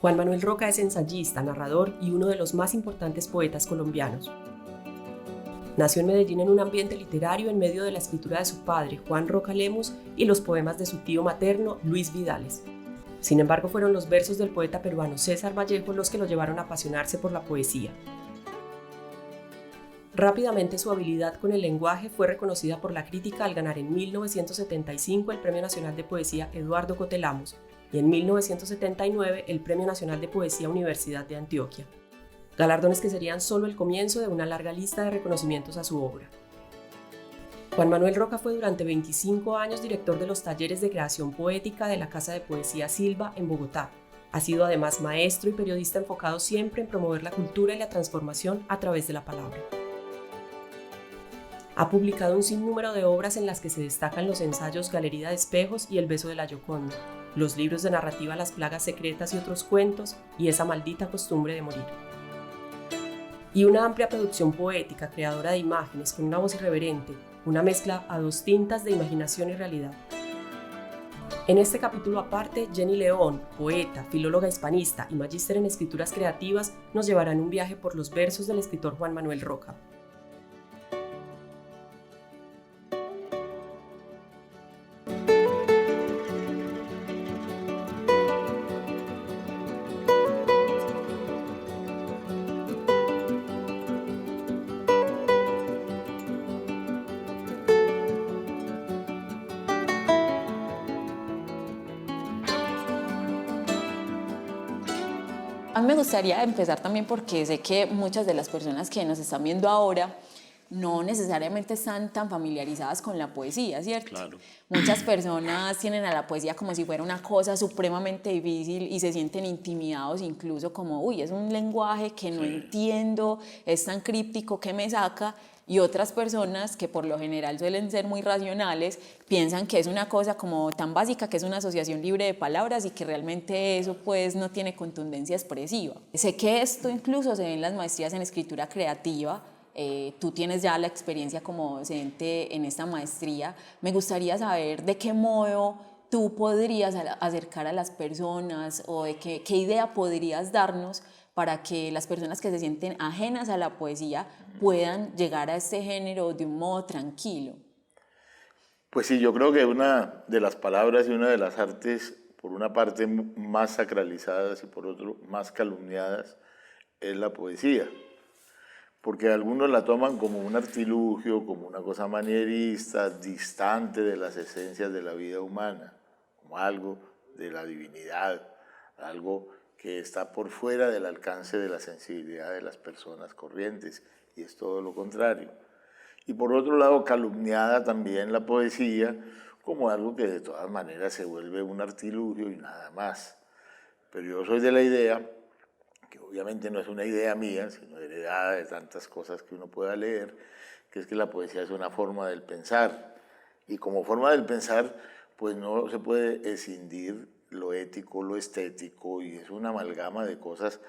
Juan Manuel Roca es ensayista, narrador y uno de los más importantes poetas colombianos. Nació en Medellín en un ambiente literario en medio de la escritura de su padre, Juan Roca Lemus, y los poemas de su tío materno, Luis Vidales. Sin embargo, fueron los versos del poeta peruano César Vallejo los que lo llevaron a apasionarse por la poesía. Rápidamente su habilidad con el lenguaje fue reconocida por la crítica al ganar en 1975 el Premio Nacional de Poesía Eduardo Cotelamos y en 1979 el Premio Nacional de Poesía Universidad de Antioquia. Galardones que serían solo el comienzo de una larga lista de reconocimientos a su obra. Juan Manuel Roca fue durante 25 años director de los talleres de creación poética de la Casa de Poesía Silva en Bogotá. Ha sido además maestro y periodista enfocado siempre en promover la cultura y la transformación a través de la palabra. Ha publicado un sinnúmero de obras en las que se destacan los ensayos Galería de Espejos y El beso de la Gioconda, los libros de narrativa Las plagas secretas y otros cuentos y Esa maldita costumbre de morir. Y una amplia producción poética, creadora de imágenes con una voz irreverente, una mezcla a dos tintas de imaginación y realidad. En este capítulo aparte, Jenny León, poeta, filóloga hispanista y magíster en escrituras creativas, nos llevarán un viaje por los versos del escritor Juan Manuel Roca. A mí me gustaría empezar también porque sé que muchas de las personas que nos están viendo ahora no necesariamente están tan familiarizadas con la poesía, ¿cierto? Claro. Muchas personas tienen a la poesía como si fuera una cosa supremamente difícil y se sienten intimidados incluso como, uy, es un lenguaje que no entiendo, es tan críptico que me saca. Y otras personas que por lo general suelen ser muy racionales piensan que es una cosa como tan básica que es una asociación libre de palabras y que realmente eso pues no tiene contundencia expresiva. Sé que esto incluso se ve en las maestrías en escritura creativa. Tú tienes ya la experiencia como docente en esta maestría. Me gustaría saber de qué modo tú podrías acercar a las personas o de qué idea podrías darnos para que las personas que se sienten ajenas a la poesía puedan llegar a este género de un modo tranquilo. Pues sí, yo creo que una de las palabras y una de las artes, por una parte más sacralizadas y por otro más calumniadas, es la poesía. Porque algunos la toman como un artilugio, como una cosa manierista, distante de las esencias de la vida humana, como algo de la divinidad, algo que está por fuera del alcance de la sensibilidad de las personas corrientes, y es todo lo contrario. Y por otro lado, calumniada también la poesía como algo que de todas maneras se vuelve un artilugio y nada más. Pero yo soy de la idea, que obviamente no es una idea mía, sino heredada de tantas cosas que uno pueda leer, que es que la poesía es una forma del pensar. Y como forma del pensar, pues no se puede escindir lo ético, lo estético, y es una amalgama de cosas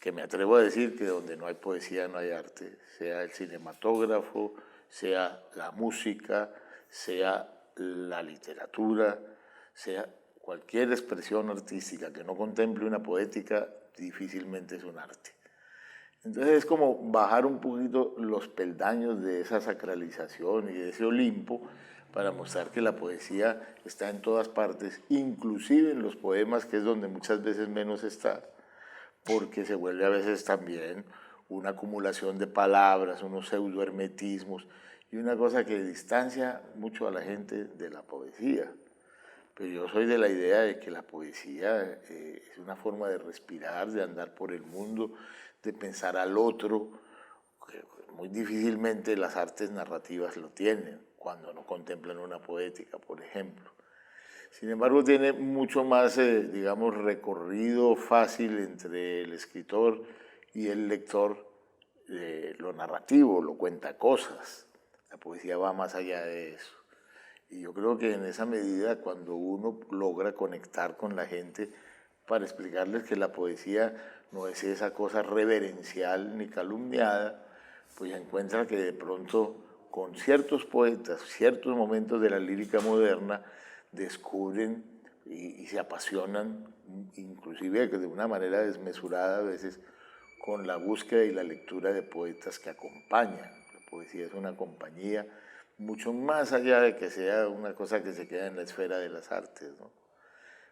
que me atrevo a decir que donde no hay poesía no hay arte, sea el cinematógrafo, sea la música, sea la literatura, sea cualquier expresión artística que no contemple una poética, difícilmente es un arte. Entonces es como bajar un poquito los peldaños de esa sacralización y de ese Olimpo para mostrar que la poesía está en todas partes, inclusive en los poemas, que es donde muchas veces menos está, porque se vuelve a veces también una acumulación de palabras, unos pseudohermetismos y una cosa que distancia mucho a la gente de la poesía. Pero yo soy de la idea de que la poesía es una forma de respirar, de andar por el mundo, de pensar al otro, que muy difícilmente las artes narrativas lo tienen, cuando no contemplan una poética, por ejemplo. Sin embargo, tiene mucho más, digamos, recorrido fácil entre el escritor y el lector. Lo narrativo, lo cuenta cosas. La poesía va más allá de eso. Y yo creo que en esa medida, cuando uno logra conectar con la gente para explicarles que la poesía no es esa cosa reverencial ni calumniada, pues encuentra que de pronto con ciertos poetas, ciertos momentos de la lírica moderna, descubren y se apasionan, inclusive de una manera desmesurada a veces, con la búsqueda y la lectura de poetas que acompañan. La poesía es una compañía mucho más allá de que sea una cosa que se queda en la esfera de las artes, ¿no?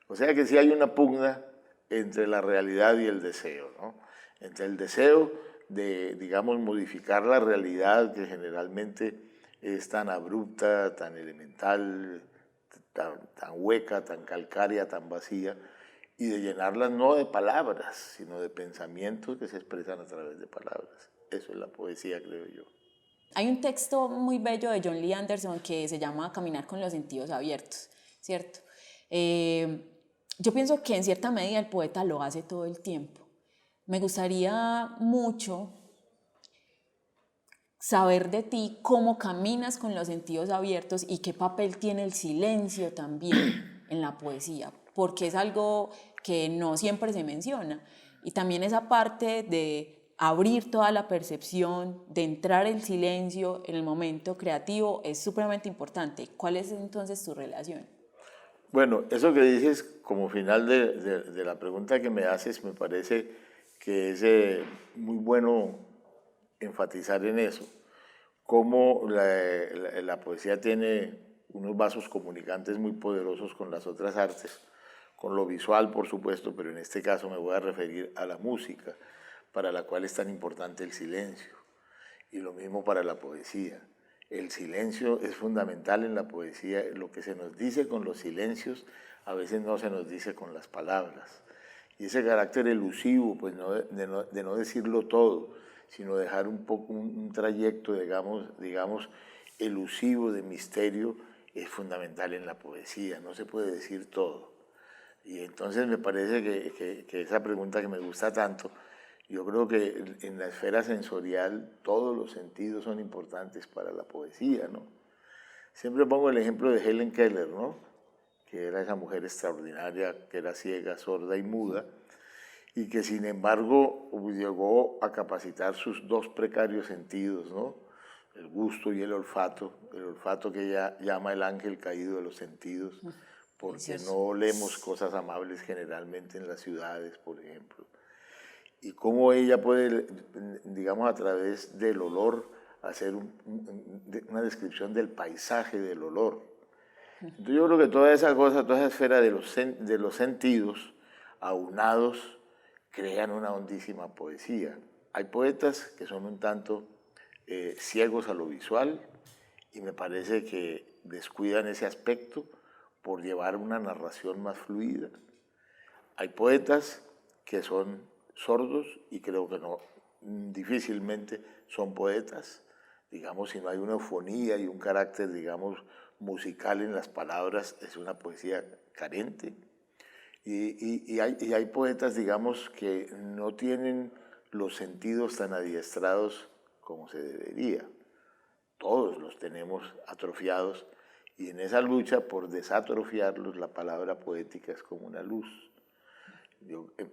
O sea que sí hay una pugna entre la realidad y el deseo, ¿no? Entre el deseo de, digamos, modificar la realidad que generalmente es tan abrupta, tan elemental, tan hueca, tan calcárea, tan vacía, y de llenarlas no de palabras, sino de pensamientos que se expresan a través de palabras. Eso es la poesía, creo yo. Hay un texto muy bello de John Lee Anderson que se llama Caminar con los sentidos abiertos, ¿cierto? Yo pienso que en cierta medida el poeta lo hace todo el tiempo. Me gustaría mucho saber de ti cómo caminas con los sentidos abiertos y qué papel tiene el silencio también en la poesía, porque es algo que no siempre se menciona. Y también esa parte de abrir toda la percepción, de entrar el silencio en el momento creativo es supremamente importante. ¿Cuál es entonces tu relación? Bueno, eso que dices como final de la pregunta que me haces, me parece que es muy bueno enfatizar en eso, cómo la poesía tiene unos vasos comunicantes muy poderosos con las otras artes, con lo visual, por supuesto, pero en este caso me voy a referir a la música, para la cual es tan importante el silencio, y lo mismo para la poesía. El silencio es fundamental en la poesía. Lo que se nos dice con los silencios a veces no se nos dice con las palabras. Y ese carácter elusivo, pues de no decirlo todo, sino dejar un poco un trayecto, digamos, elusivo de misterio, es fundamental en la poesía. No se puede decir todo. Y entonces me parece que esa pregunta que me gusta tanto, yo creo que en la esfera sensorial todos los sentidos son importantes para la poesía, ¿no? Siempre pongo el ejemplo de Helen Keller, ¿no? Que era esa mujer extraordinaria, que era ciega, sorda y muda, y que sin embargo llegó a capacitar sus dos precarios sentidos, ¿no? El gusto y el olfato que ella llama el ángel caído de los sentidos, porque no leemos cosas amables generalmente en las ciudades, por ejemplo. Y cómo ella puede, digamos, a través del olor, hacer una descripción del paisaje del olor. Entonces yo creo que toda esa cosa, toda esa esfera de los sentidos aunados crean una hondísima poesía. Hay poetas que son un tanto ciegos a lo visual y me parece que descuidan ese aspecto por llevar una narración más fluida. Hay poetas que son sordos y creo que no, difícilmente son poetas, digamos, si no hay una eufonía y un carácter, digamos, musical en las palabras, es una poesía carente. Y hay poetas, digamos, que no tienen los sentidos tan adiestrados como se debería. Todos los tenemos atrofiados y en esa lucha por desatrofiarlos la palabra poética es como una luz.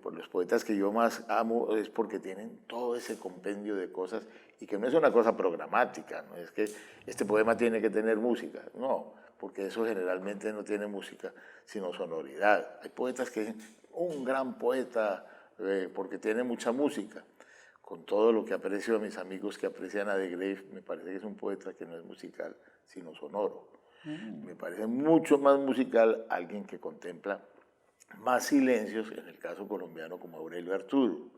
Por los poetas que yo más amo es porque tienen todo ese compendio de cosas y que no es una cosa programática, no es que este poema tiene que tener música, no, porque eso generalmente no tiene música, sino sonoridad. Hay poetas que dicen, un gran poeta porque tiene mucha música. Con todo lo que aprecio a mis amigos que aprecian a De Graef, me parece que es un poeta que no es musical, sino sonoro. Me parece mucho más musical alguien que contempla más silencios, en el caso colombiano como Aurelio Arturo.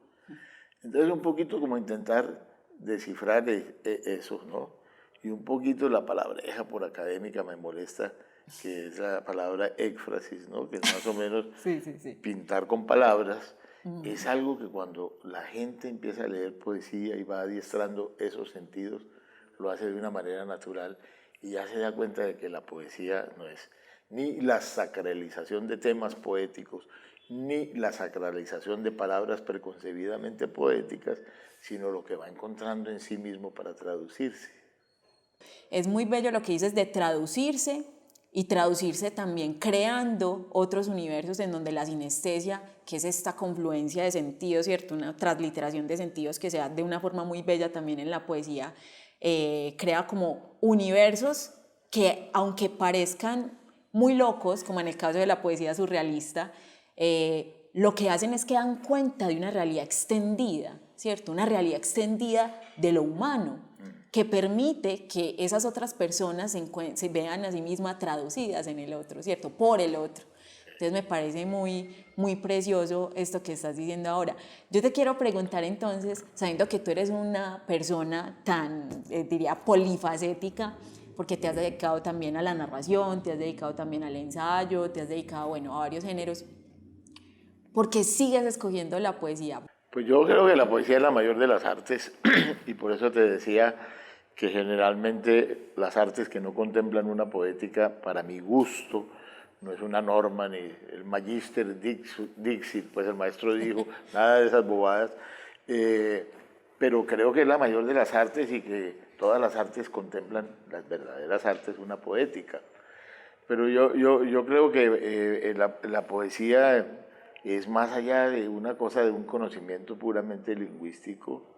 Entonces un poquito como intentar descifrar eso, ¿no? Y un poquito la palabreja por académica me molesta, que es la palabra éfrasis, ¿no? Que es más o menos pintar con palabras. Es algo que cuando la gente empieza a leer poesía y va adiestrando esos sentidos, lo hace de una manera natural y ya se da cuenta de que la poesía no es ni la sacralización de temas poéticos, ni la sacralización de palabras preconcebidamente poéticas, sino lo que va encontrando en sí mismo para traducirse. Es muy bello lo que dices de traducirse y traducirse también creando otros universos en donde la sinestesia, que es esta confluencia de sentidos, ¿cierto? Una transliteración de sentidos que se da de una forma muy bella también en la poesía, crea como universos que aunque parezcan muy locos, como en el caso de la poesía surrealista, lo que hacen es que dan cuenta de una realidad extendida, ¿cierto? Una realidad extendida de lo humano, que permite que esas otras personas se vean a sí mismas traducidas en el otro, ¿cierto? Por el otro. Entonces me parece muy, muy precioso esto que estás diciendo ahora. Yo te quiero preguntar entonces, sabiendo que tú eres una persona tan, diría, polifacética, porque te has dedicado también a la narración, te has dedicado también al ensayo, te has dedicado, bueno, a varios géneros, ¿por qué sigues escogiendo la poesía? Pues yo creo que la poesía es la mayor de las artes y por eso te decía que generalmente las artes que no contemplan una poética, para mi gusto, no es una norma ni el Magister Dixit, pues el maestro dijo, nada de esas bobadas, pero creo que es la mayor de las artes y que todas las artes contemplan, las verdaderas artes, una poética. Pero yo creo que la poesía es más allá de una cosa, de un conocimiento puramente lingüístico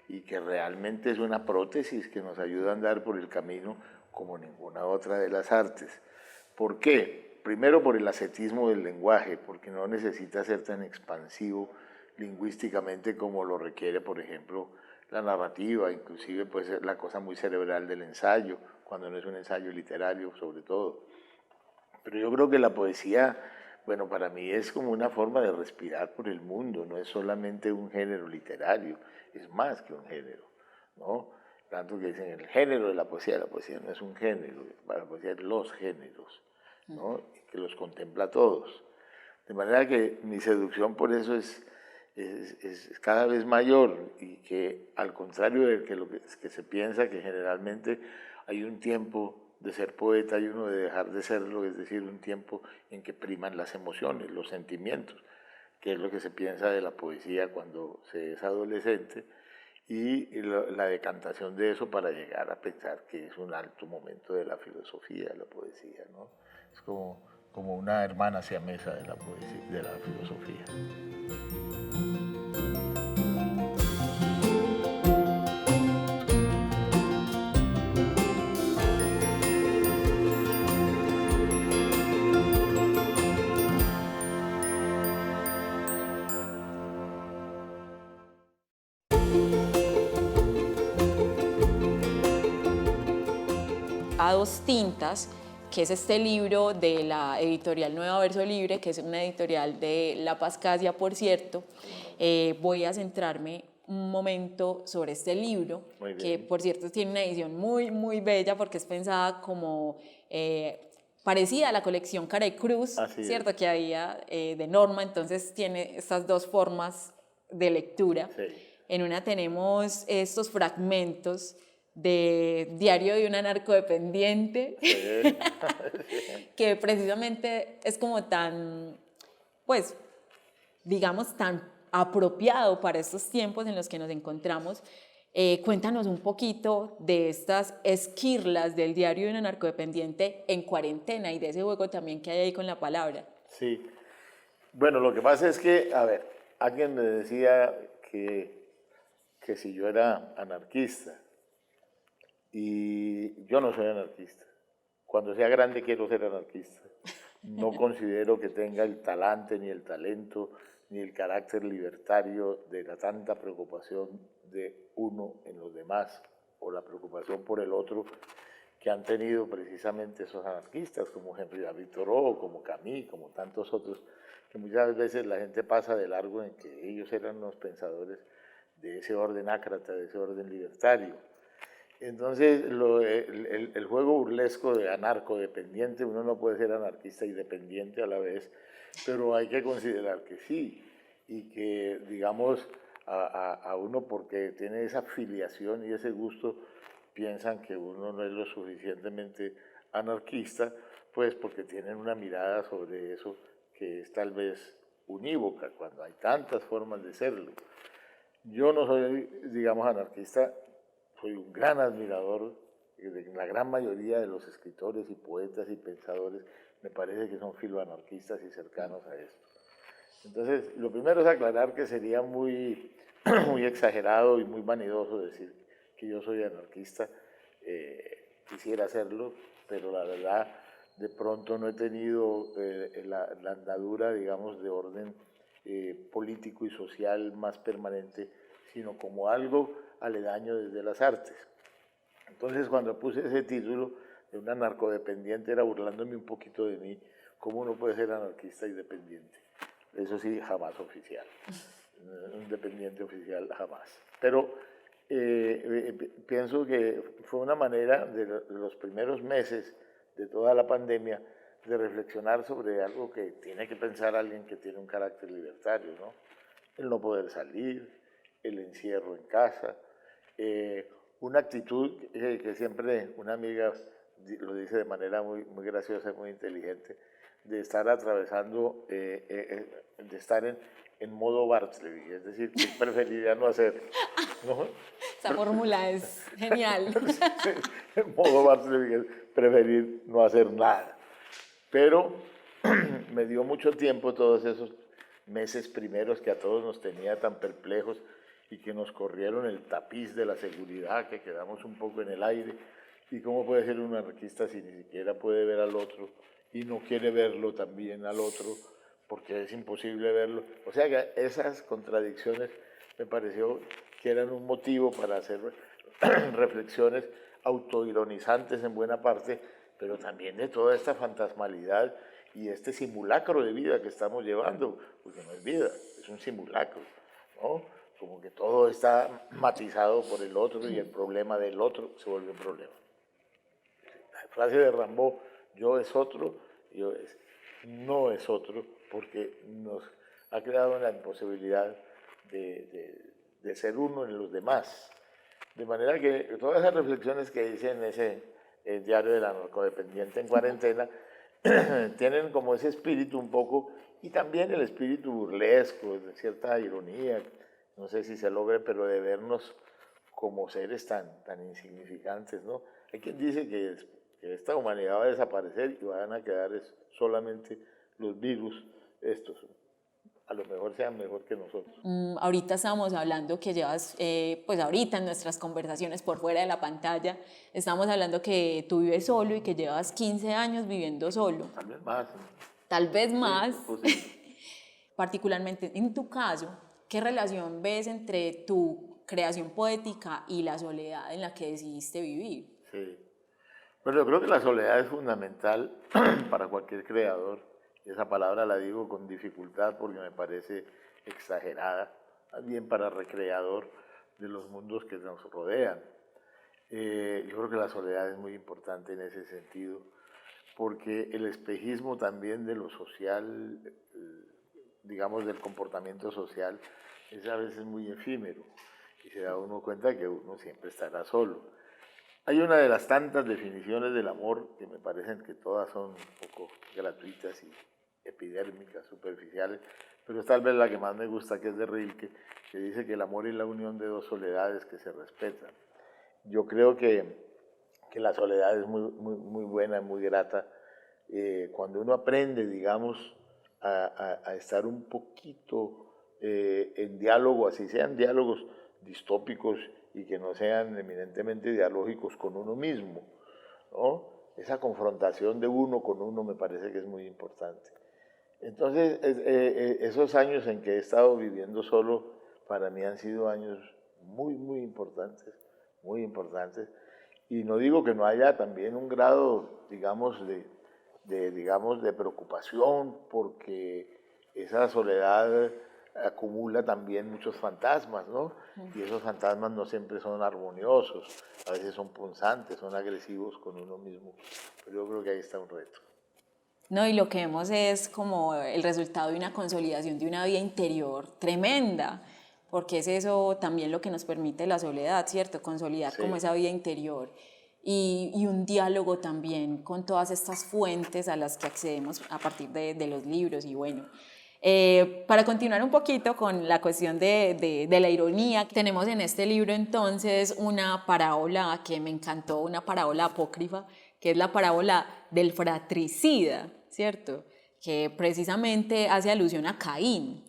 y que realmente es una prótesis que nos ayuda a andar por el camino como ninguna otra de las artes. ¿Por qué? Primero por el ascetismo del lenguaje, porque no necesita ser tan expansivo lingüísticamente como lo requiere, por ejemplo, la narrativa, inclusive puede ser la cosa muy cerebral del ensayo, cuando no es un ensayo literario sobre todo. Pero yo creo que la poesía, bueno, para mí es como una forma de respirar por el mundo, no es solamente un género literario, es más que un género, ¿no? Tanto que dicen el género de la poesía no es un género, la poesía es los géneros, ¿no? Que los contempla todos. De manera que mi seducción por eso es cada vez mayor y que al contrario de que se piensa que generalmente hay un tiempo de ser poeta y uno de dejar de serlo, es decir, un tiempo en que priman las emociones, los sentimientos, que es lo que se piensa de la poesía cuando se es adolescente, y la decantación de eso para llegar a pensar que es un alto momento de la filosofía, de la poesía, ¿no? Es como una hermana siamesa de la poesía, de la filosofía. A dos tintas, que es este libro de la editorial Nueva Verso Libre, que es una editorial de La Paz Casia, por cierto. Voy a centrarme un momento sobre este libro, que por cierto tiene una edición muy, muy bella porque es pensada como parecida a la colección Cara y Cruz, ¿cierto? Que había de Norma, entonces tiene estas dos formas de lectura. Sí. En una tenemos estos fragmentos de Diario de una narcodependiente, Sí. que precisamente es como tan, pues, digamos, tan apropiado para estos tiempos en los que nos encontramos. Cuéntanos un poquito de estas esquirlas del Diario de una narcodependiente en cuarentena y de ese juego también que hay ahí con la palabra. Sí. Bueno, lo que pasa es que, a ver, alguien me decía que si yo era anarquista, y yo no soy anarquista. Cuando sea grande quiero ser anarquista. No considero que tenga el talante, ni el talento, ni el carácter libertario de la tanta preocupación de uno en los demás, o la preocupación por el otro, que han tenido precisamente esos anarquistas, como Henry David Thoreau, como Camus, como tantos otros, que muchas veces la gente pasa de largo en que ellos eran los pensadores de ese orden ácrata, de ese orden libertario. Entonces, el juego burlesco de anarcodependiente, uno no puede ser anarquista y dependiente a la vez, pero hay que considerar que sí, y que, digamos, a uno porque tiene esa filiación y ese gusto, piensan que uno no es lo suficientemente anarquista, pues porque tienen una mirada sobre eso que es tal vez unívoca, cuando hay tantas formas de serlo. Yo no soy, digamos, anarquista. Soy un gran admirador de la gran mayoría de los escritores y poetas y pensadores, me parece que son filoanarquistas y cercanos a esto. Entonces, lo primero es aclarar que sería muy, muy exagerado y muy vanidoso decir que yo soy anarquista. Quisiera hacerlo, pero la verdad de pronto no he tenido la andadura, digamos, de orden político y social más permanente, sino como algo aledaño desde las artes. Entonces, cuando puse ese título de una narcodependiente, era burlándome un poquito de mí, cómo uno puede ser anarquista y dependiente. Eso sí, jamás oficial. Un dependiente oficial, jamás. Pero pienso que fue una manera de los primeros meses de toda la pandemia de reflexionar sobre algo que tiene que pensar alguien que tiene un carácter libertario, ¿no? El no poder salir, el encierro en casa, una actitud que siempre una amiga lo dice de manera muy, muy graciosa y muy inteligente, de estar atravesando, de estar en modo Bartleby, es decir, que preferiría no hacer, ¿no? Esa fórmula es genial. En modo Bartleby es preferir no hacer nada. Pero me dio mucho tiempo todos esos meses primeros que a todos nos tenía tan perplejos y que nos corrieron el tapiz de la seguridad, que quedamos un poco en el aire. ¿Y cómo puede ser un anarquista si ni siquiera puede ver al otro y no quiere verlo también al otro porque es imposible verlo? O sea que esas contradicciones me pareció que eran un motivo para hacer reflexiones autoironizantes en buena parte, pero también de toda esta fantasmalidad y este simulacro de vida que estamos llevando, porque no es vida, es un simulacro, ¿no? Como que todo está matizado por el otro y el problema del otro se vuelve un problema. La frase de Rimbaud, yo es otro, no es otro, porque nos ha creado la imposibilidad de ser uno en los demás. De manera que todas esas reflexiones que hice en ese diario de la narcodependiente en cuarentena tienen como ese espíritu un poco, y también el espíritu burlesco, de cierta ironía, no sé si se logre, pero de vernos como seres tan insignificantes, ¿no? Hay quien dice que esta humanidad va a desaparecer y van a quedar solamente los virus estos. A lo mejor sean mejor que nosotros. Ahorita estábamos hablando que llevas, pues ahorita en nuestras conversaciones por fuera de la pantalla, estamos hablando que tú vives solo y que llevas 15 años viviendo solo. Tal vez más. Tal vez más. Sí, particularmente en tu caso, ¿qué relación ves entre tu creación poética y la soledad en la que decidiste vivir? Sí. Bueno, yo creo que la soledad es fundamental para cualquier creador. Esa palabra la digo con dificultad porque me parece exagerada, más bien para recreador de los mundos que nos rodean. Yo creo que la soledad es muy importante en ese sentido, porque el espejismo también de lo social, digamos del comportamiento social, es a veces muy efímero y se da uno cuenta que uno siempre estará solo. Hay una de las tantas definiciones del amor que me parecen que todas son un poco gratuitas y epidérmicas, superficiales, pero es tal vez la que más me gusta, que es de Rilke, que dice que el amor es la unión de dos soledades que se respetan. Yo creo que la soledad es muy buena, muy grata, cuando uno aprende, digamos, a estar un poquito en diálogo, así sean diálogos distópicos y que no sean eminentemente dialógicos con uno mismo, ¿no? Esa confrontación de uno con uno me parece que es muy importante. Entonces, esos años en que he estado viviendo solo, para mí han sido años muy importantes, y no digo que no haya también un grado, digamos, de preocupación, porque esa soledad acumula también muchos fantasmas, ¿no? Y esos fantasmas no siempre son armoniosos, a veces son punzantes, son agresivos con uno mismo, pero yo creo que ahí está un reto. No, y lo que vemos es como el resultado de una consolidación de una vida interior tremenda, porque es eso también lo que nos permite la soledad, ¿cierto? Consolidar como esa vida interior y un diálogo también con todas estas fuentes a las que accedemos a partir de los libros y bueno. Para continuar un poquito con la cuestión de la ironía, tenemos en este libro entonces una parábola que me encantó, una parábola apócrifa, que es la parábola del fratricida, ¿cierto? Que precisamente hace alusión a Caín.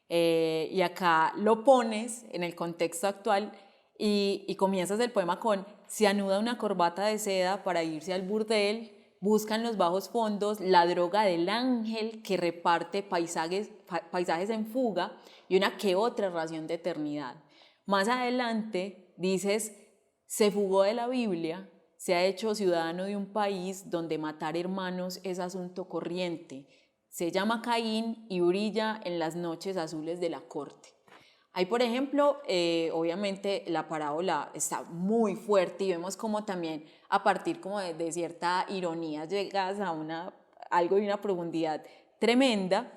Y acá lo pones en el contexto actual y comienzas el poema con: se anuda una corbata de seda para irse al burdel, Buscan los bajos fondos, la droga del ángel que reparte paisajes en fuga y una que otra ración de eternidad. Más adelante dices, se fugó de la Biblia, se ha hecho ciudadano de un país donde matar hermanos es asunto corriente. Se llama Caín y brilla en las noches azules de la corte. Ahí, por ejemplo, obviamente la parábola está muy fuerte y vemos como también a partir como de cierta ironía llegas a algo de una profundidad tremenda.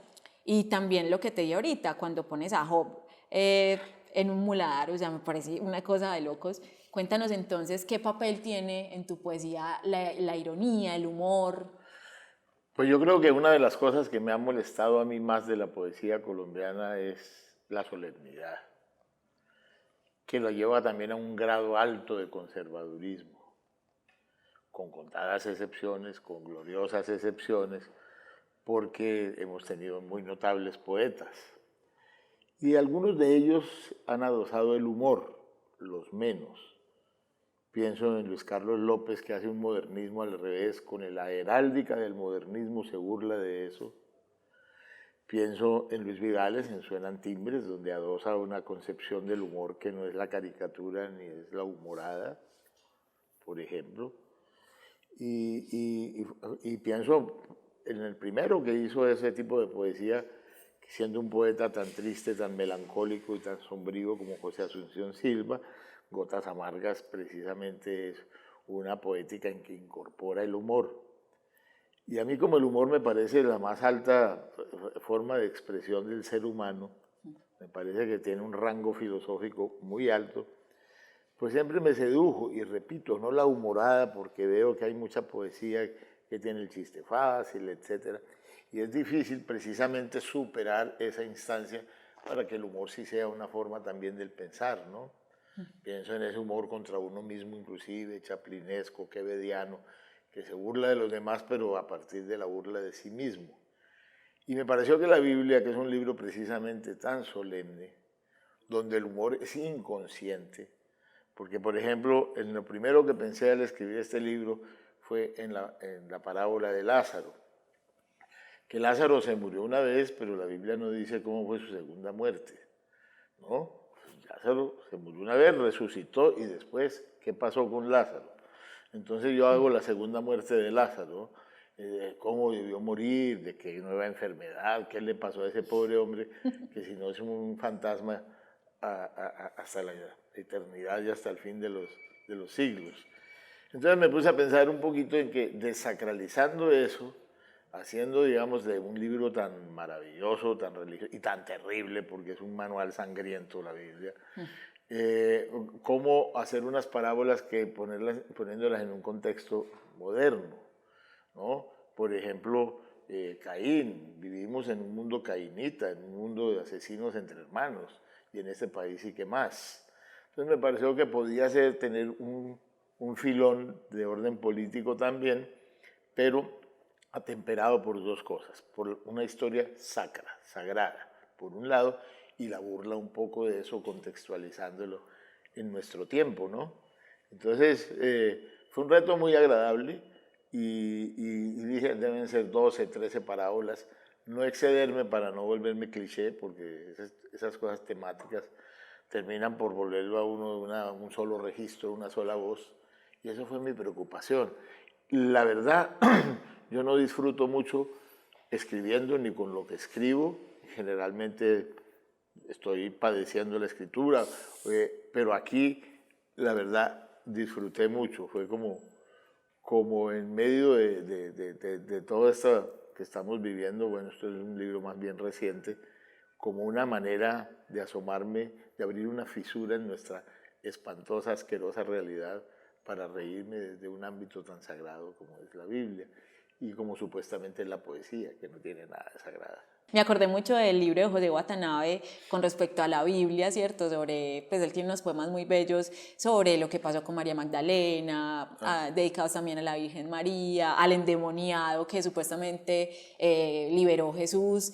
Y también lo que te di ahorita, cuando pones a Job en un muladar, o sea, me parece una cosa de locos. Cuéntanos entonces qué papel tiene en tu poesía la ironía, el humor. Pues yo creo que una de las cosas que me ha molestado a mí más de la poesía colombiana es la solemnidad, que lo lleva también a un grado alto de conservadurismo, con contadas excepciones, con gloriosas excepciones, porque hemos tenido muy notables poetas. Y algunos de ellos han adosado el humor, los menos. Pienso en Luis Carlos López, que hace un modernismo al revés, con la heráldica del modernismo se burla de eso. Pienso en Luis Vigales, en Suenan Timbres, donde adosa una concepción del humor que no es la caricatura ni es la humorada, por ejemplo. Y pienso en el primero que hizo ese tipo de poesía, siendo un poeta tan triste, tan melancólico y tan sombrío como José Asunción Silva. Gotas Amargas precisamente es una poética en que incorpora el humor. Y a mí, como el humor me parece la más alta forma de expresión del ser humano, me parece que tiene un rango filosófico muy alto, pues siempre me sedujo, y repito, no la humorada, porque veo que hay mucha poesía que tiene el chiste fácil, etc. Y es difícil precisamente superar esa instancia para que el humor sí sea una forma también del pensar, ¿no? Pienso en ese humor contra uno mismo, inclusive, chaplinesco, quevediano, que se burla de los demás, pero a partir de la burla de sí mismo. Y me pareció que la Biblia, que es un libro precisamente tan solemne, donde el humor es inconsciente, porque, por ejemplo, en lo primero que pensé al escribir este libro fue en la parábola de Lázaro, que Lázaro se murió una vez, pero la Biblia no dice cómo fue su segunda muerte, ¿no? Lázaro se murió una vez, resucitó, y después, ¿qué pasó con Lázaro? Entonces yo hago la segunda muerte de Lázaro, cómo debió morir, de qué nueva enfermedad, qué le pasó a ese pobre hombre, que si no es un fantasma hasta la eternidad y hasta el fin de los siglos. Entonces me puse a pensar un poquito en que desacralizando eso, haciendo, digamos, de un libro tan maravilloso, tan religioso y tan terrible, porque es un manual sangriento la Biblia, cómo hacer unas parábolas que poniéndolas en un contexto moderno, ¿no? Por ejemplo, Caín, vivimos en un mundo cainita, en un mundo de asesinos entre hermanos, y en este país sí que más. Entonces me pareció que podía tener un filón de orden político también, pero atemperado por dos cosas, por una historia sacra, sagrada, por un lado, y la burla un poco de eso, contextualizándolo en nuestro tiempo, ¿no? Entonces, fue un reto muy agradable y dije, deben ser 12, 13 parábolas, no excederme para no volverme cliché, porque esas cosas temáticas terminan por volverlo a uno un solo registro, una sola voz, y eso fue mi preocupación. La verdad, yo no disfruto mucho escribiendo ni con lo que escribo, generalmente estoy padeciendo la escritura, pero aquí, la verdad, disfruté mucho, fue como en medio de todo esto que estamos viviendo, bueno, esto es un libro más bien reciente, como una manera de asomarme, de abrir una fisura en nuestra espantosa, asquerosa realidad para reírme desde un ámbito tan sagrado como es la Biblia y como supuestamente es la poesía, que no tiene nada de sagrada. Me acordé mucho del libro de José Watanabe con respecto a la Biblia, ¿cierto? Pues él tiene unos poemas muy bellos sobre lo que pasó con María Magdalena, dedicados también a la Virgen María, al endemoniado que supuestamente liberó Jesús.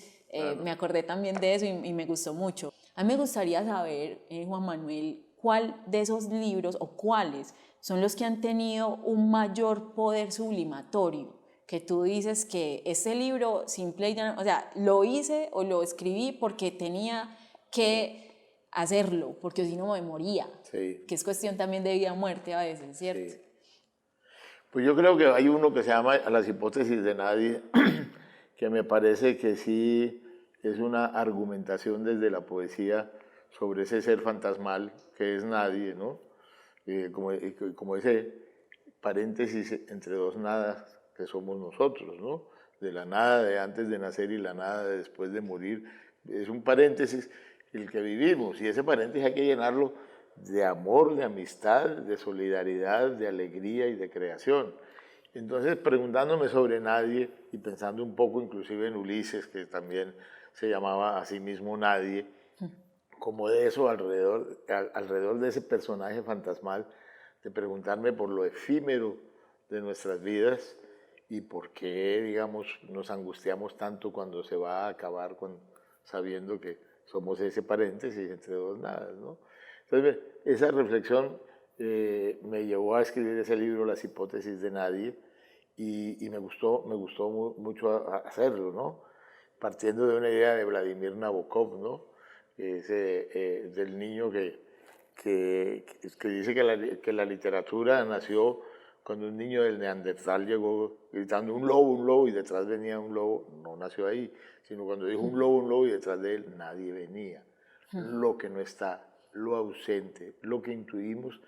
Me acordé también de eso y me gustó mucho. A mí me gustaría saber, Juan Manuel, ¿cuál de esos libros o cuáles son los que han tenido un mayor poder sublimatorio? que tú dices que este libro simple y o sea, lo hice o lo escribí porque tenía que hacerlo, porque si no me moría, Sí. que es cuestión también de vida o muerte a veces, ¿cierto? Sí. Pues yo creo que hay uno que se llama Las hipótesis de nadie, que me parece que sí es una argumentación desde la poesía sobre ese ser fantasmal que es nadie, ¿no? Como ese paréntesis entre dos nadas que somos nosotros, ¿no? De la nada de antes de nacer y la nada de después de morir. Es un paréntesis el que vivimos y ese paréntesis hay que llenarlo de amor, de amistad, de solidaridad, de alegría y de creación. Entonces, preguntándome sobre nadie y pensando un poco inclusive en Ulises, que también se llamaba a sí mismo Nadie, como de eso alrededor de ese personaje fantasmal, de preguntarme por lo efímero de nuestras vidas y por qué, digamos, nos angustiamos tanto cuando se va a acabar sabiendo que somos ese paréntesis entre dos nadas, ¿no? Entonces, esa reflexión me llevó a escribir ese libro, Las hipótesis de nadie, y me gustó mucho hacerlo, ¿no? Partiendo de una idea de Vladimir Nabokov, ¿no? Del niño que dice que la literatura nació cuando un niño del Neandertal llegó gritando un lobo, y detrás venía un lobo. No nació ahí, sino cuando dijo un lobo, y detrás de él nadie venía. Lo que no está, lo ausente, lo que intuimos,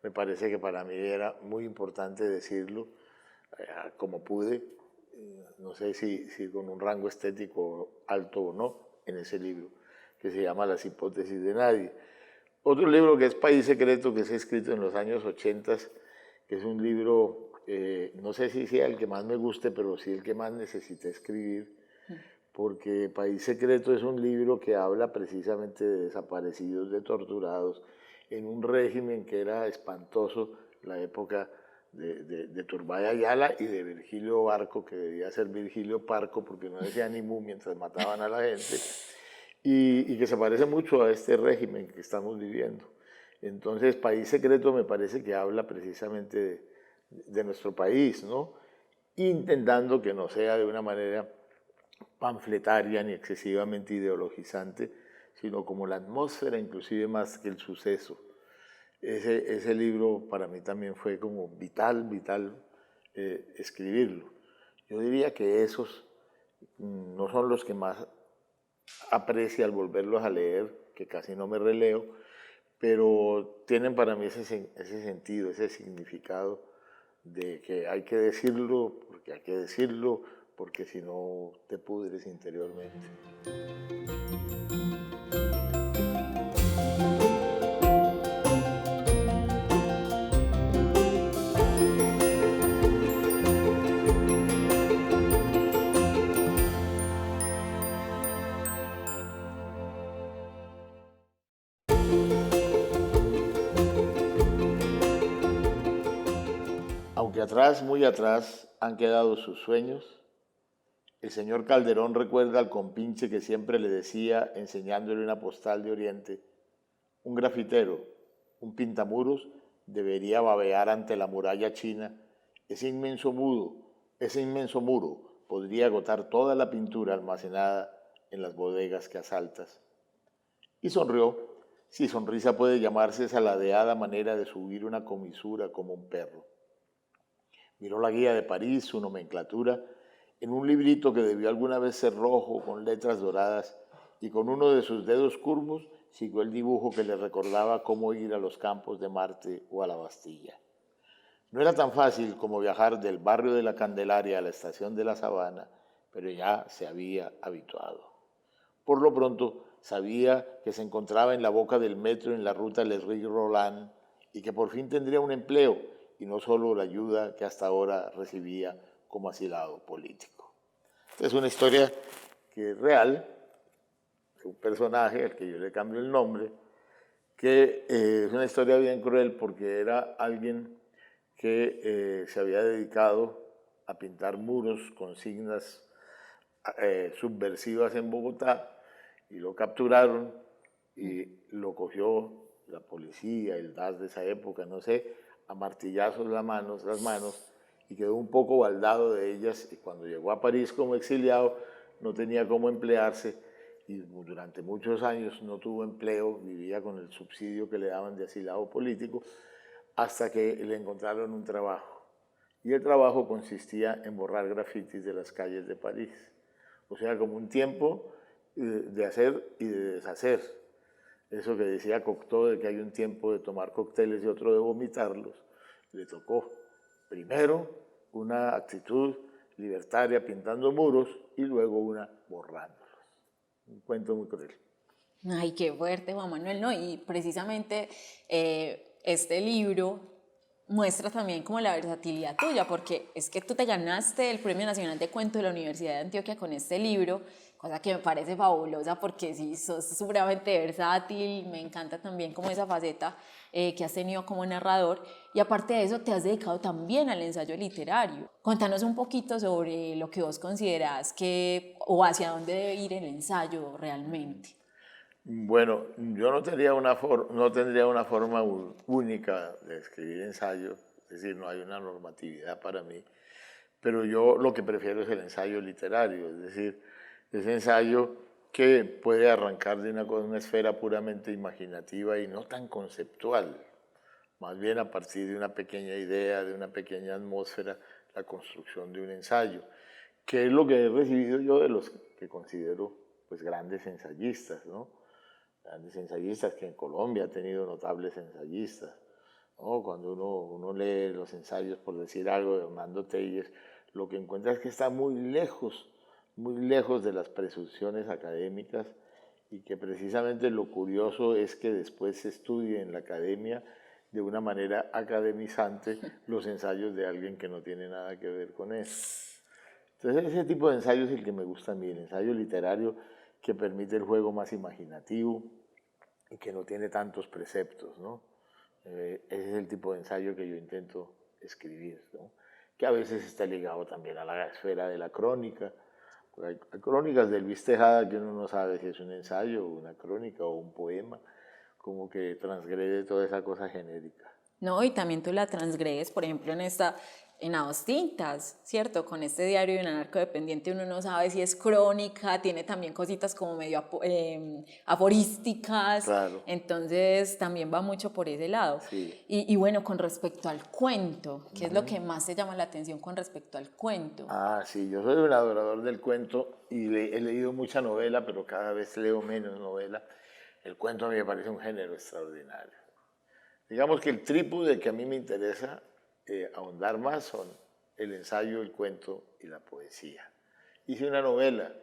me parece que para mí era muy importante decirlo como pude, no sé si con un rango estético alto o no, en ese libro que se llama Las hipótesis de nadie. Otro libro que es País Secreto, que se ha escrito en los años 80, que es un libro, no sé si sea el que más me guste, pero sí el que más necesité escribir, porque País Secreto es un libro que habla precisamente de desaparecidos, de torturados, en un régimen que era espantoso, la época de Turbay Ayala y de Virgilio Barco, que debía ser Virgilio Parco, porque no decía ni mu mientras mataban a la gente, y que se parece mucho a este régimen que estamos viviendo. Entonces, País Secreto me parece que habla precisamente de nuestro país, ¿no? Intentando que no sea de una manera panfletaria ni excesivamente ideologizante, sino como la atmósfera, inclusive más que el suceso. Ese libro para mí también fue como vital escribirlo. Yo diría que esos no son los que más aprecio al volverlos a leer, que casi no me releo, pero tienen para mí ese sentido, ese significado de que hay que decirlo, porque hay que decirlo, porque si no te pudres interiormente. Aunque atrás, muy atrás, han quedado sus sueños, el señor Calderón recuerda al compinche que siempre le decía, enseñándole una postal de Oriente: un grafitero, un pintamuros, debería babear ante la muralla china. Ese inmenso muro podría agotar toda la pintura almacenada en las bodegas que asaltas. Y sonrió, si sonrisa puede llamarse esa ladeada manera de subir una comisura como un perro. Miró la guía de París, su nomenclatura, en un librito que debió alguna vez ser rojo con letras doradas, y con uno de sus dedos curvos siguió el dibujo que le recordaba cómo ir a los campos de Marte o a la Bastilla. No era tan fácil como viajar del barrio de la Candelaria a la estación de la Sabana, pero ya se había habituado. Por lo pronto, sabía que se encontraba en la boca del metro en la ruta Les Ríos-Roland y que por fin tendría un empleo y no solo la ayuda que hasta ahora recibía como asilado político. Esta es una historia que es real, de un personaje al que yo le cambio el nombre, que es una historia bien cruel porque era alguien que se había dedicado a pintar muros con signas subversivas en Bogotá, y lo capturaron y lo cogió la policía, el DAS de esa época, no sé, a martillazos las manos, y quedó un poco baldado de ellas, y cuando llegó a París como exiliado no tenía cómo emplearse y durante muchos años no tuvo empleo, vivía con el subsidio que le daban de asilado político, hasta que le encontraron un trabajo. Y el trabajo consistía en borrar grafitis de las calles de París. O sea, como un tiempo de hacer y de deshacer. Eso que decía Cocteau, de que hay un tiempo de tomar cócteles y otro de vomitarlos, le tocó primero una actitud libertaria pintando muros y luego una borrándolos. Un cuento muy cruel. Ay, qué fuerte, Juan Manuel, ¿no? Y precisamente este libro muestra también como la versatilidad tuya, porque es que tú te ganaste el Premio Nacional de Cuento de la Universidad de Antioquia con este libro, cosa que me parece fabulosa porque sí, sos supremamente versátil, me encanta también como esa faceta que has tenido como narrador, y aparte de eso te has dedicado también al ensayo literario. Contanos un poquito sobre lo que vos considerás que, o hacia dónde debe ir el ensayo realmente. Bueno, yo no tendría una forma única de escribir ensayo, es decir, no hay una normatividad para mí, pero yo lo que prefiero es el ensayo literario, es decir, ese ensayo que puede arrancar de una esfera puramente imaginativa y no tan conceptual, más bien a partir de una pequeña idea, de una pequeña atmósfera, la construcción de un ensayo, que es lo que he recibido yo de los que considero pues grandes ensayistas, ¿no? Grandes ensayistas que en Colombia ha tenido notables ensayistas, ¿no? Cuando uno lee los ensayos, por decir algo, de Hernando Telles, lo que encuentra es que está muy lejos de las presunciones académicas, y que precisamente lo curioso es que después se estudie en la academia de una manera academizante los ensayos de alguien que no tiene nada que ver con eso. Entonces ese tipo de ensayo es el que me gusta a mí, el ensayo literario que permite el juego más imaginativo y que no tiene tantos preceptos, ¿no? Ese es el tipo de ensayo que yo intento escribir, ¿no? Que a veces está ligado también a la esfera de la crónica. Hay crónicas de Luis Tejada que uno no sabe si es un ensayo, una crónica o un poema, como que transgrede toda esa cosa genérica. No, y también tú la transgredes, por ejemplo, en A Dos Tintas, ¿cierto? Con este diario de un anarcodependiente uno no sabe si es crónica, tiene también cositas como medio aforísticas, Claro. entonces también va mucho por ese lado. Sí. Y bueno, con respecto al cuento, ¿qué es lo que más te llama la atención con respecto al cuento? Ah, sí, yo soy un adorador del cuento y he leído mucha novela, pero cada vez leo menos novela. El cuento a mí me parece un género extraordinario. Digamos que el trípode que a mí me interesa ahondar más son el ensayo, el cuento y la poesía. Hice una novela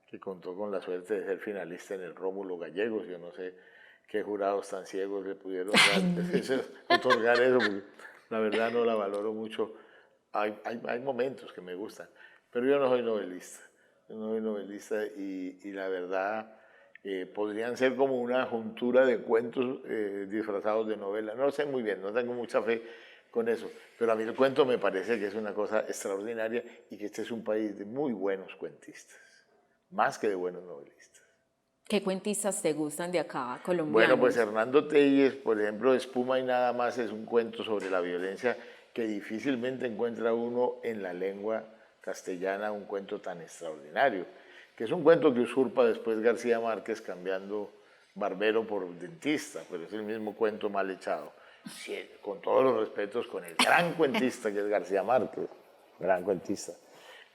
que contó con la suerte de ser finalista en el Rómulo Gallegos. Yo no sé qué jurados tan ciegos le pudieron otorgar eso, porque la verdad no la valoro mucho. Hay momentos que me gustan, pero yo no soy novelista. Yo no soy novelista y la verdad podrían ser como una juntura de cuentos disfrazados de novela. No lo sé muy bien, no tengo mucha fe con eso, pero a mí el cuento me parece que es una cosa extraordinaria y que este es un país de muy buenos cuentistas, más que de buenos novelistas. ¿Qué cuentistas te gustan de acá, colombianos? Bueno, pues Hernando Telles, por ejemplo, Espuma y nada más es un cuento sobre la violencia que difícilmente encuentra uno en la lengua castellana, un cuento tan extraordinario, que es un cuento que usurpa después García Márquez cambiando barbero por dentista, pero es el mismo cuento mal echado. Sí, con todos los respetos, con el gran cuentista que es García Márquez, gran cuentista.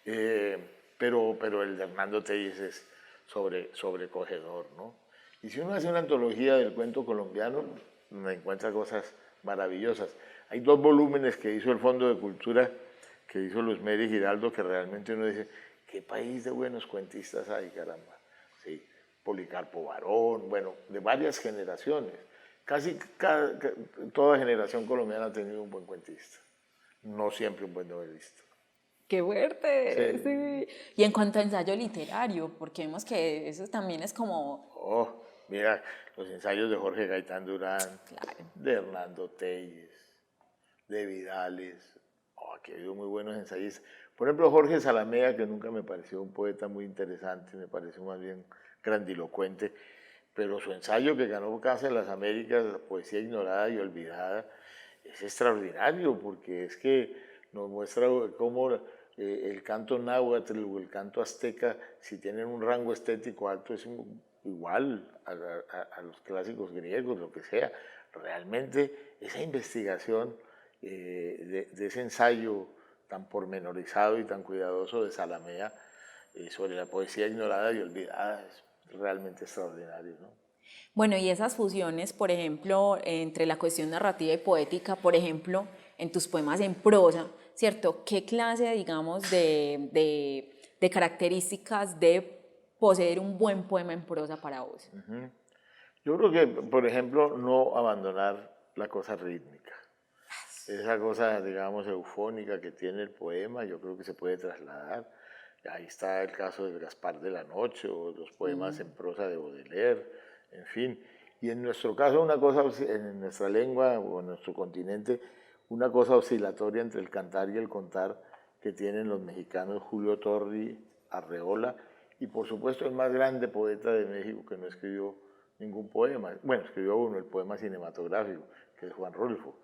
Pero el de Hernando Telles es sobrecogedor, ¿no? Y si uno hace una antología del cuento colombiano, me encuentra cosas maravillosas. Hay 2 volúmenes que hizo el Fondo de Cultura, que hizo Luz Mary Giraldo, que realmente uno dice, ¿qué país de buenos cuentistas hay, caramba? Sí, Policarpo Barón, bueno, de varias generaciones. Casi toda generación colombiana ha tenido un buen cuentista, no siempre un buen novelista. ¡Qué fuerte! Sí. Sí. Y en cuanto a ensayo literario, porque vemos que eso también es como... Oh, mira, los ensayos de Jorge Gaitán Durán, Claro. de Hernando Telles, de Vidales. Oh, aquí ha habido muy buenos ensayistas. Por ejemplo, Jorge Salamea, que nunca me pareció un poeta muy interesante, me pareció más bien grandilocuente, pero su ensayo que ganó Casa de las Américas, la poesía ignorada y olvidada, es extraordinario, porque es que nos muestra cómo el canto náhuatl o el canto azteca, si tienen un rango estético alto, es igual a los clásicos griegos, lo que sea. Realmente esa investigación de ese ensayo tan pormenorizado y tan cuidadoso de Zalamea sobre la poesía ignorada y olvidada es realmente extraordinario, ¿no? Bueno, y esas fusiones, por ejemplo, entre la cuestión narrativa y poética, por ejemplo, en tus poemas en prosa, ¿cierto? ¿Qué clase, digamos, de características debe poseer un buen poema en prosa para vos? Yo creo que, por ejemplo, no abandonar la cosa rítmica. Esa cosa, digamos, eufónica que tiene el poema, yo creo que se puede trasladar. Ahí está el caso de Gaspar de la Noche o los poemas en prosa de Baudelaire, en fin. Y en nuestro caso, una cosa, en nuestra lengua o en nuestro continente, una cosa oscilatoria entre el cantar y el contar que tienen los mexicanos Julio Torri, Arreola y por supuesto el más grande poeta de México que no escribió ningún poema. Bueno, escribió uno, el poema cinematográfico, que es Juan Rulfo.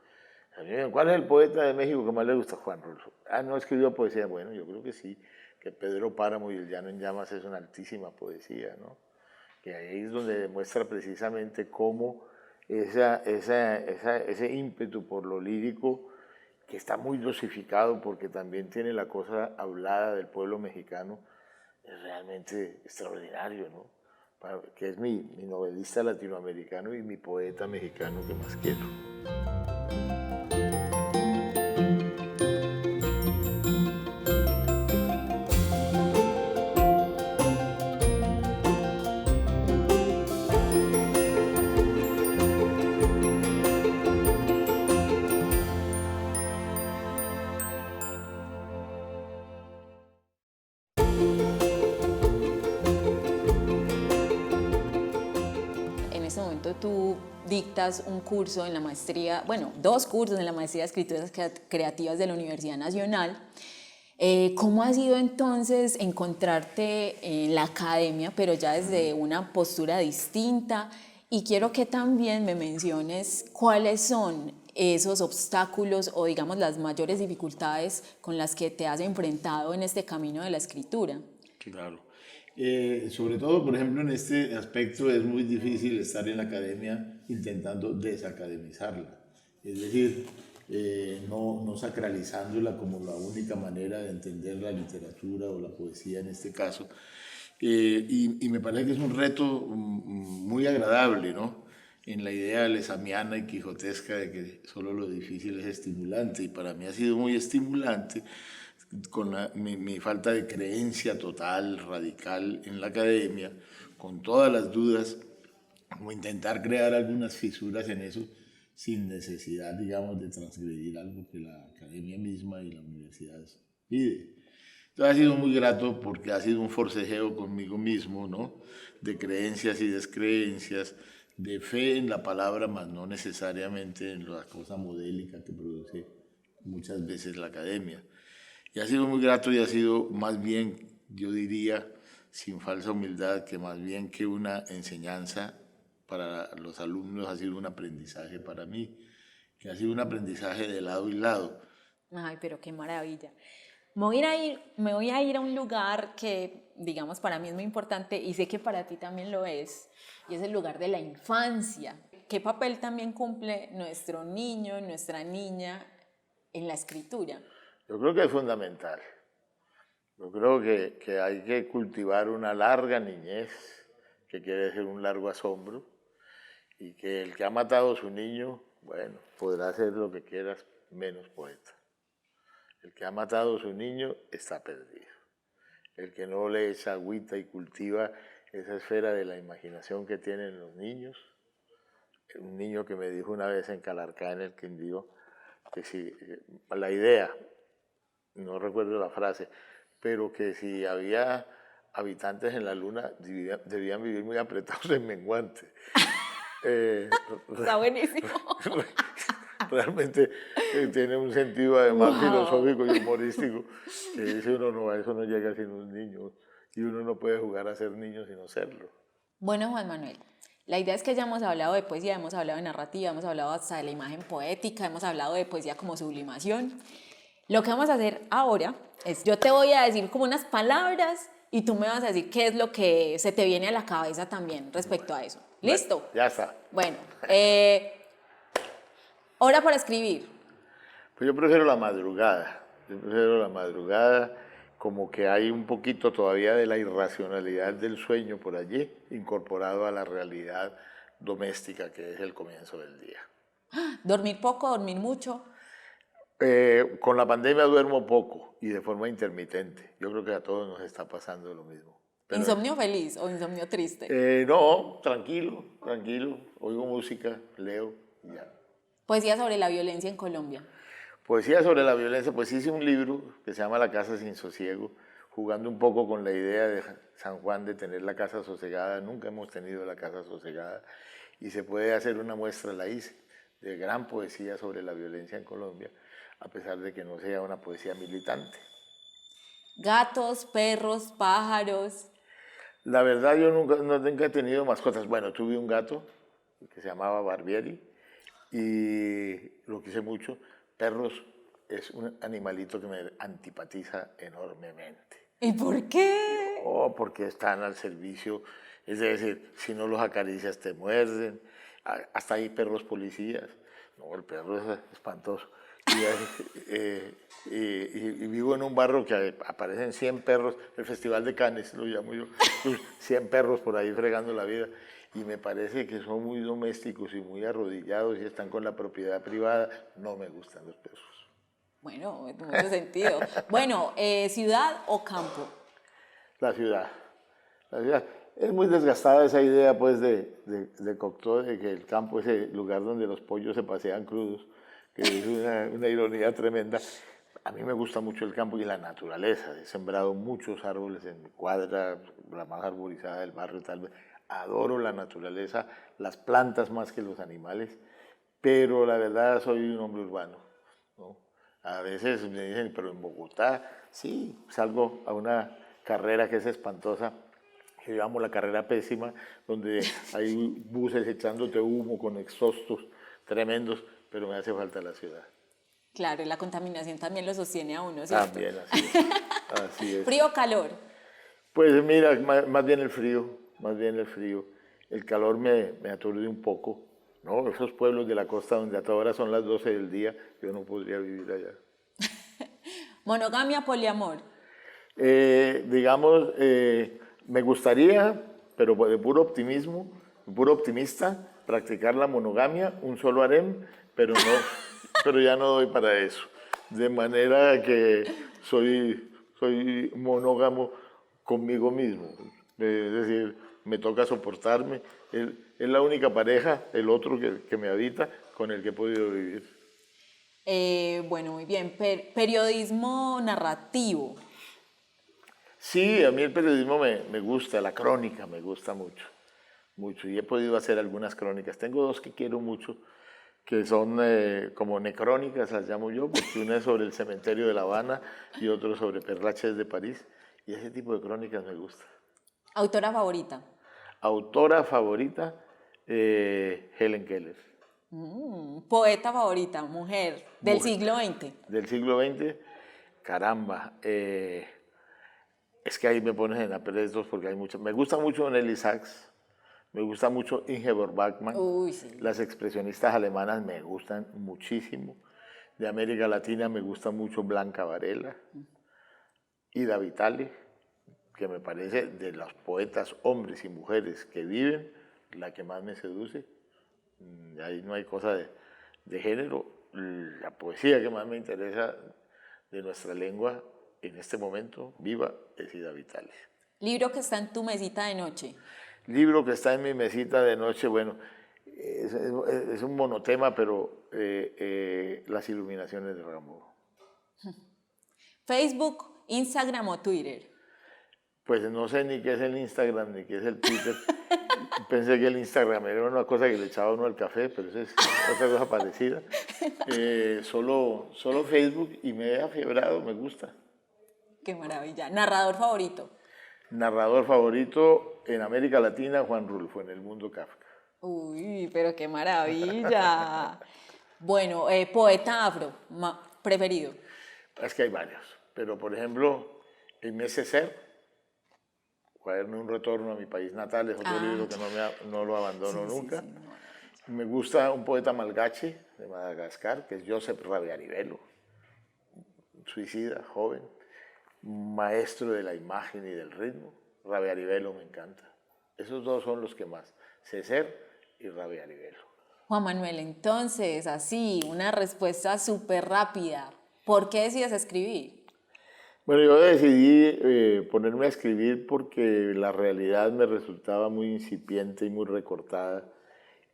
¿Cuál es el poeta de México que más le gusta? Juan Rulfo. Ah, no escribió poesía. Bueno, yo creo que sí, que Pedro Páramo y El Llano en Llamas es una altísima poesía, ¿no? Que ahí es donde demuestra precisamente cómo ese ímpetu por lo lírico, que está muy dosificado porque también tiene la cosa hablada del pueblo mexicano, es realmente extraordinario, ¿no? Que es mi novelista latinoamericano y mi poeta mexicano que más quiero. En este momento tú dictas un curso en la maestría, bueno, 2 cursos en la maestría de escrituras creativas de la Universidad Nacional. ¿Cómo ha sido entonces encontrarte en la academia, pero ya desde una postura distinta? Y quiero que también me menciones cuáles son esos obstáculos o digamos las mayores dificultades con las que te has enfrentado en este camino de la escritura. Claro. Sobre todo, por ejemplo, en este aspecto es muy difícil estar en la academia intentando desacademizarla. Es decir, no sacralizándola como la única manera de entender la literatura o la poesía en este caso. Y me parece que es un reto muy agradable, ¿no? En la idea lesamiana y quijotesca de que solo lo difícil es estimulante. Y para mí ha sido muy estimulante con mi falta de creencia total, radical en la academia, con todas las dudas, como intentar crear algunas fisuras en eso sin necesidad, digamos, de transgredir algo que la academia misma y la universidad pide. Entonces ha sido muy grato porque ha sido un forcejeo conmigo mismo, ¿no? De creencias y descreencias, de fe en la palabra, más no necesariamente en la cosa modélica que produce muchas veces la academia. Y ha sido muy grato y ha sido más bien, yo diría, sin falsa humildad, que más bien que una enseñanza para los alumnos, ha sido un aprendizaje para mí, que ha sido un aprendizaje de lado y lado. Ay, pero qué maravilla. Me voy a ir a un lugar que, digamos, para mí es muy importante y sé que para ti también lo es, y es el lugar de la infancia. ¿Qué papel también cumple nuestro niño, nuestra niña en la escritura? Yo creo que es fundamental. Yo creo que hay que cultivar una larga niñez, que quiere decir un largo asombro, y que el que ha matado a su niño, bueno, podrá hacer lo que quieras, menos poeta. El que ha matado a su niño está perdido. El que no le echa agüita y cultiva esa esfera de la imaginación que tienen los niños. Un niño que me dijo una vez en Calarcá, en el Quindío, que si la idea, no recuerdo la frase, pero que si había habitantes en la luna debían vivir muy apretados en menguante. Está buenísimo. Realmente tiene un sentido además filosófico y humorístico que dice uno, no, a eso no llega sin un niño y uno no puede jugar a ser niño sino serlo. Bueno, Juan Manuel, La idea es que ya hemos hablado de poesía, hemos hablado de narrativa, hemos hablado hasta de la imagen poética, hemos hablado de poesía como sublimación. Lo que vamos a hacer ahora es, yo te voy a decir como unas palabras y tú me vas a decir qué es lo que se te viene a la cabeza también respecto a eso. ¿Listo? Bueno, ya está. Bueno, hora para escribir. Pues yo prefiero la madrugada. Yo prefiero la madrugada, como que hay un poquito todavía de la irracionalidad del sueño por allí, incorporado a la realidad doméstica que es el comienzo del día. Dormir poco, dormir mucho. Con la pandemia duermo poco y de forma intermitente. Yo creo que a todos nos está pasando lo mismo. Pero, ¿Insomnio feliz o insomnio triste? no, tranquilo, tranquilo. Oigo música, leo y ya. Poesía sobre la violencia en Colombia. Poesía sobre la violencia, pues hice un libro que se llama La Casa Sin Sosiego, jugando un poco con la idea de San Juan de tener la casa sosegada. Nunca hemos tenido la casa sosegada y se puede hacer una muestra, la hice, de gran poesía sobre la violencia en Colombia, a pesar de que no sea una poesía militante. Gatos, perros, pájaros. La verdad yo nunca he tenido mascotas. Bueno, tuve un gato que se llamaba Barbieri y lo quise mucho. Perros es un animalito que me antipatiza enormemente. ¿Y por qué? Oh, porque están al servicio, es decir, si no los acaricias te muerden. Hasta hay perros policías. No, el perro es espantoso. Y vivo en un barrio que aparecen 100 perros, el Festival de Cannes lo llamo yo, 100 perros por ahí fregando la vida, y me parece que son muy domésticos y muy arrodillados y están con la propiedad privada. No me gustan los perros. Bueno, en mucho sentido. Bueno, ¿ciudad o campo? La ciudad. La ciudad. Es muy desgastada esa idea pues de Cocteau, de que el campo es el lugar donde los pollos se pasean crudos, que es una ironía tremenda. A mí me gusta mucho el campo y la naturaleza. He sembrado muchos árboles en mi cuadra, la más arborizada del barrio tal vez. Adoro la naturaleza, las plantas más que los animales, pero la verdad soy un hombre urbano, ¿no? A veces me dicen, pero en Bogotá, sí, salgo a una carrera que es espantosa, que llamamos la carrera pésima, donde hay buses echándote humo con exhaustos tremendos, pero me hace falta la ciudad. Claro, y la contaminación también lo sostiene a uno, ¿cierto? También, así es. Así es. ¿Frío o calor? Pues mira, más bien el frío, más bien el frío. El calor me aturde un poco, ¿no? Esos pueblos de la costa donde a toda hora son las 12 del día, yo no podría vivir allá. ¿Monogamia o poliamor? Digamos, me gustaría, pero de puro optimismo, puro optimista, practicar la monogamia, un solo harem, pero ya no doy para eso. De manera que soy monógamo conmigo mismo. Es decir, me toca soportarme. Es la única pareja, el otro que me habita, con el que he podido vivir. Bueno, muy bien. Periodismo narrativo. Sí, a mí el periodismo me gusta, la crónica me gusta mucho, mucho. Y he podido hacer algunas crónicas. Tengo dos que quiero mucho, que son como necrónicas, las llamo yo, porque una es sobre el cementerio de La Habana y otro sobre Père Lachaise de París. Y ese tipo de crónicas me gusta. ¿Autora favorita? Autora favorita, Helen Keller. ¿Poeta favorita? Mujer. ¿Del siglo XX? Del siglo XX, caramba. Es que ahí me pones en aprietos porque hay muchas. Me gusta mucho Nelly Sachs, me gusta mucho Ingeborg Bachmann. Uy, sí. Las expresionistas alemanas me gustan muchísimo. De América Latina me gusta mucho Blanca Varela. Ida Vitale, que me parece de los poetas hombres y mujeres que viven, la que más me seduce. Ahí no hay cosa de género. La poesía que más me interesa de nuestra lengua en este momento viva es Ida Vitale. ¿Libro que está en tu mesita de noche? Libro que está en mi mesita de noche, bueno, es un monotema, pero Las iluminaciones de Rimbaud. ¿Facebook, Instagram o Twitter? Pues no sé ni qué es el Instagram ni qué es el Twitter. Pensé que el Instagram era una cosa que le echaba uno al café, pero eso es otra cosa parecida. Solo Facebook y me he afiebrado, me gusta. Qué maravilla. ¿Narrador favorito? Narrador favorito en América Latina, Juan Rulfo, en El Mundo Kafka. Uy, pero qué maravilla. Bueno, poeta afro, preferido. Es que hay varios, pero por ejemplo, Aimé Césaire, Cuaderno de un retorno a mi país natal, es otro libro que no lo abandono nunca. Sí, no. Me gusta un poeta malgache de Madagascar, que es Josep Rabiarivelo, suicida, joven, maestro de la imagen y del ritmo. Rabiarivelo me encanta. Esos dos son los que más, Césaire y Rabiarivelo. Juan Manuel, entonces, así, una respuesta súper rápida. ¿Por qué decides escribir? Bueno, yo decidí ponerme a escribir porque la realidad me resultaba muy incipiente y muy recortada,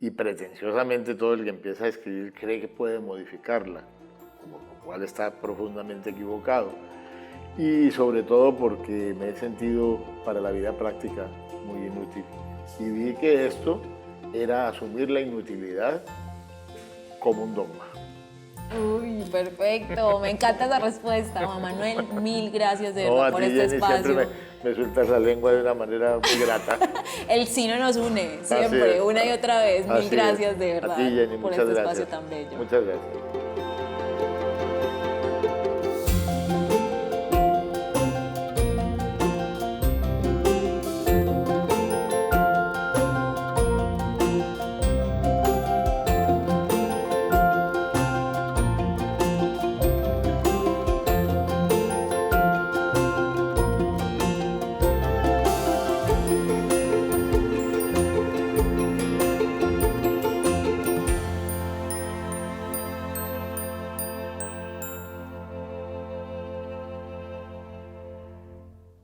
y pretenciosamente todo el que empieza a escribir cree que puede modificarla, lo cual está profundamente equivocado. Y sobre todo porque me he sentido para la vida práctica muy inútil. Y vi que esto era asumir la inutilidad como un dogma. Uy, perfecto. Me encanta esa respuesta, Juan Manuel. Mil gracias de No, verdad a por ti, este Jenny, espacio. siempre me sueltas la lengua de una manera muy grata. El cine nos une Así siempre, es. una y otra vez. Mil Así es. gracias de A verdad ti, Jenny, por muchas este gracias. espacio tan bello. Muchas gracias.